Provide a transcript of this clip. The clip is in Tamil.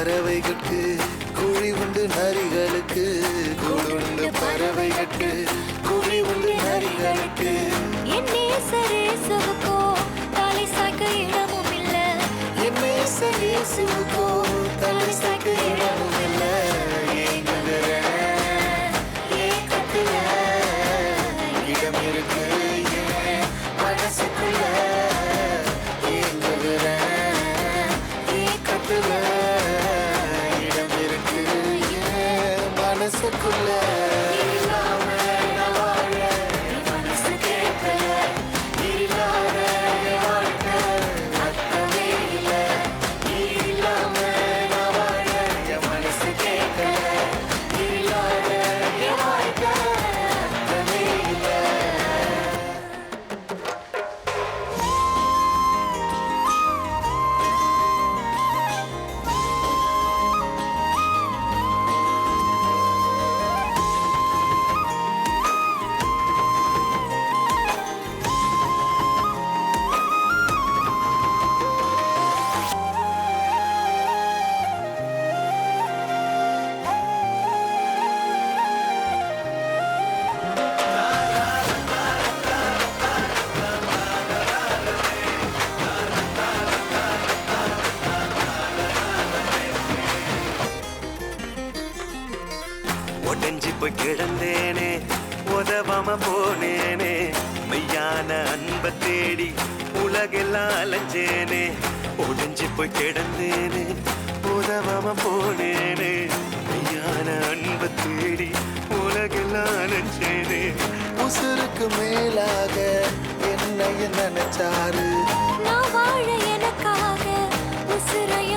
பறவைகளுக்கு குழி உண்டு நரிகளுக்கு கூடுண்டு பறவைகளுக்கு குழி உண்டு நரிகளுக்கு என் நேசரேசுவுக்கோ தலை சாய்க்க இடமும் இல்ல என் நேசரேசுவுக்கோ தலை சாய்க்க இடமும் இல்ல ஏங்குகிற ஏக்கத்துல இடம் இருக்கு என் மனசுக்குள்ள ஏங்குகிற ஏக்கத்துல இடம் இருக்கு என் மனசுக்குள்ள இல்லாம நான் வாழ என் மனசு கேட்கல இல்லாத என் வாழ்க்கை அர்த்தமே இல்ல இல்லாம நான் வாழ என் மனசு கேட்கல இல்லாத என் வாழ்க்கை அர்த்தமே இல்ல. உடஞ்சி போய் கிடந்தேனே உதவாம போனேனே மெய்யான அன்பை தேடி உலகெல்லாம் அலைஞ்சேனே உடஞ்சி போய் கிடந்தேனே உதவாம போனேனே மெய்யான அன்பை தேடி உலகெல்லாம் அலைஞ்சேனே உசுருக்கு மேலாக என்னைய நினைச்சாரு நான் வாழ எனக்காக உசுரைய